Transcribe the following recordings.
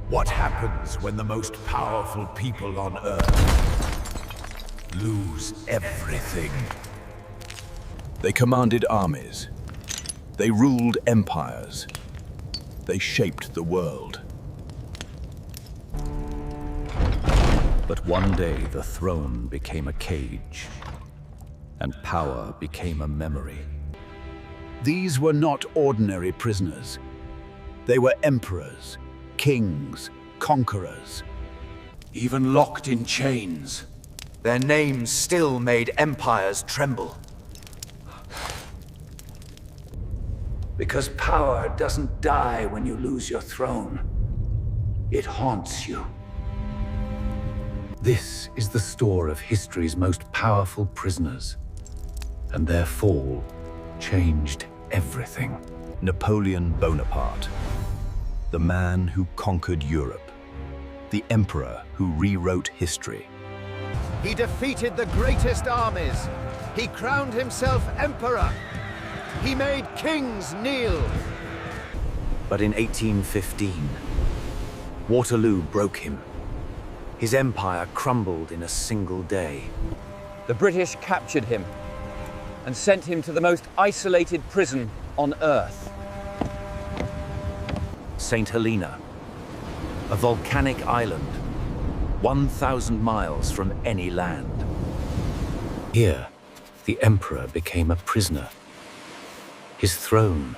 What happens when the most powerful people on Earth lose everything? They commanded armies. They ruled empires. They shaped the world. But one day the throne became a cage, and power became a memory. These were not ordinary prisoners. They were emperors, kings, conquerors. Even locked in chains, their names still made empires tremble. Because power doesn't die when you lose your throne. It haunts you. This is the store of history's most powerful prisoners, and their fall changed everything. Napoleon Bonaparte, the man who conquered Europe, the emperor who rewrote history. He defeated the greatest armies. He crowned himself emperor. He made kings kneel. But in 1815, Waterloo broke him. His empire crumbled in a single day. The British captured him and sent him to the most isolated prison on Earth. Saint Helena, a volcanic island, 1,000 miles from any land. Here, the emperor became a prisoner. His throne,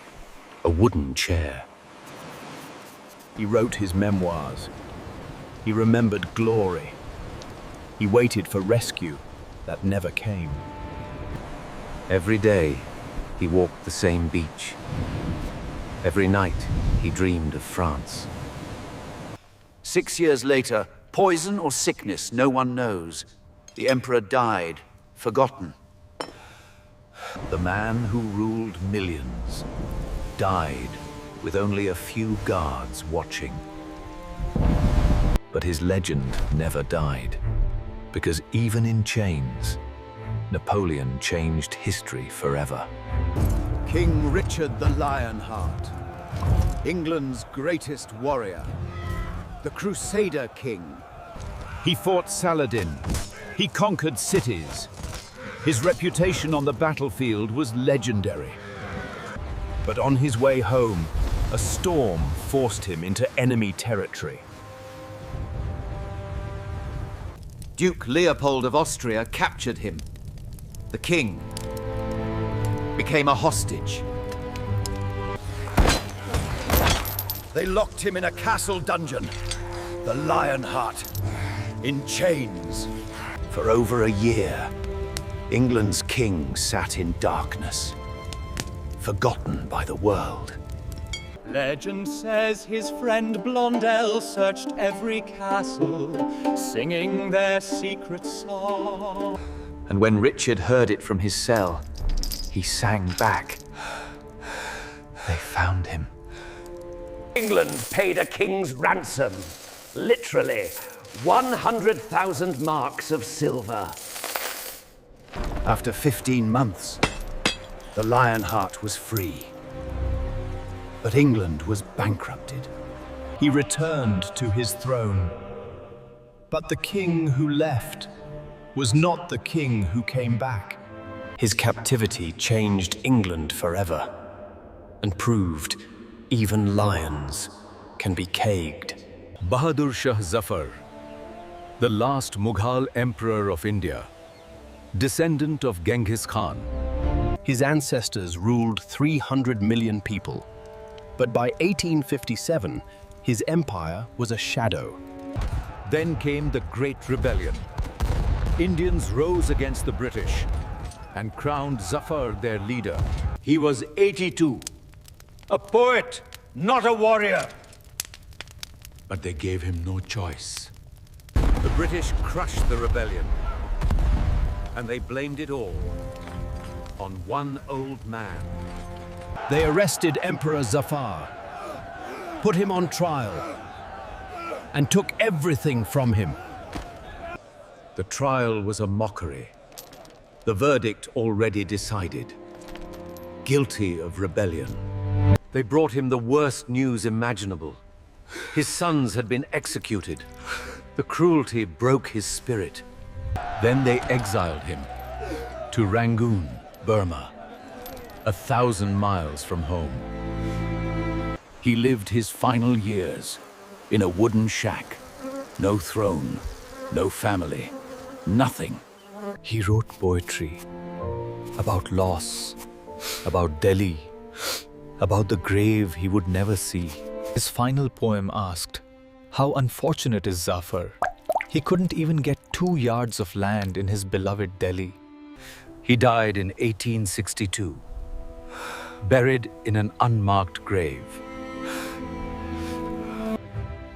a wooden chair. He wrote his memoirs. He remembered glory. He waited for rescue that never came. Every day, he walked the same beach. Every night, he dreamed of France. 6 years later, poison or sickness, no one knows. The emperor died, forgotten. The man who ruled millions died with only a few guards watching. But his legend never died, because even in chains, Napoleon changed history forever. King Richard the Lionheart, England's greatest warrior, the Crusader king. He fought Saladin. He conquered cities. His reputation on the battlefield was legendary. But on his way home, a storm forced him into enemy territory. Duke Leopold of Austria captured him. The king became a hostage. They locked him in a castle dungeon, the Lionheart, in chains. For over a year, England's king sat in darkness, forgotten by the world. Legend says his friend Blondel searched every castle, singing their secret song. And when Richard heard it from his cell, he sang back. They found him. England paid a king's ransom, literally 100,000 marks of silver. After 15 months, the Lionheart was free. But England was bankrupted. He returned to his throne. But the king who left was not the king who came back. His captivity changed England forever and proved even lions can be caged. Bahadur Shah Zafar, the last Mughal emperor of India, descendant of Genghis Khan. His ancestors ruled 300 million people. But by 1857, his empire was a shadow. Then came the Great Rebellion. Indians rose against the British and crowned Zafar their leader. He was 82, a poet, not a warrior. But they gave him no choice. The British crushed the rebellion, and they blamed it all on one old man. They arrested Emperor Zafar, put him on trial, and took everything from him. The trial was a mockery. The verdict already decided. Guilty of rebellion. They brought him the worst news imaginable. His sons had been executed. The cruelty broke his spirit. Then they exiled him to Rangoon, Burma, 1,000 miles from home. He lived his final years in a wooden shack. No throne, no family, nothing. He wrote poetry about loss, about Delhi, about the grave he would never see. His final poem asked, "How unfortunate is Zafar. He couldn't even get 2 yards of land in his beloved Delhi." He died in 1862, buried in an unmarked grave.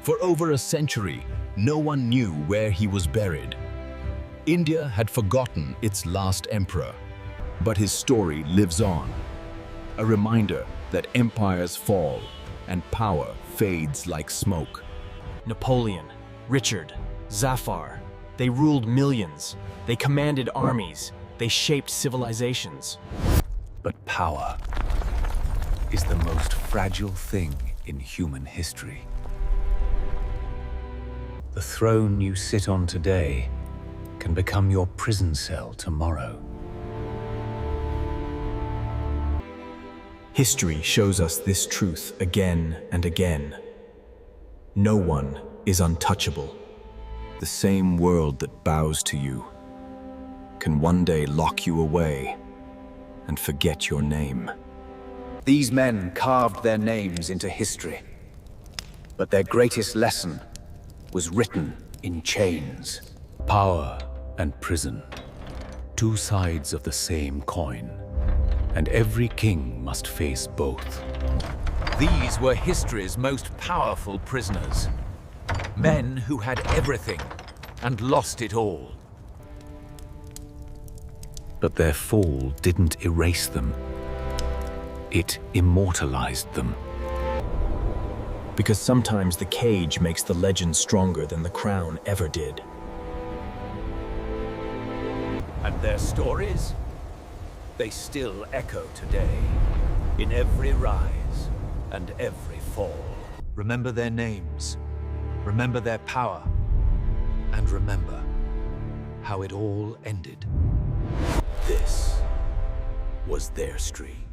For over a century, no one knew where he was buried. India had forgotten its last emperor, but his story lives on. A reminder that empires fall and power fades like smoke. Napoleon, Richard, Zafar, they ruled millions. They commanded armies. They shaped civilizations. But power is the most fragile thing in human history. The throne you sit on today can become your prison cell tomorrow. History shows us this truth again and again. No one is untouchable. The same world that bows to you can one day lock you away and forget your name. These men carved their names into history, but their greatest lesson was written in chains. Power and prison, 2 sides of the same coin, and every king must face both. These were history's most powerful prisoners. Men who had everything and lost it all. But their fall didn't erase them. It immortalized them. Because sometimes the cage makes the legend stronger than the crown ever did. And their stories? They still echo today, in every rise and every fall. Remember their names, remember their power, and remember how it all ended. This was their stream.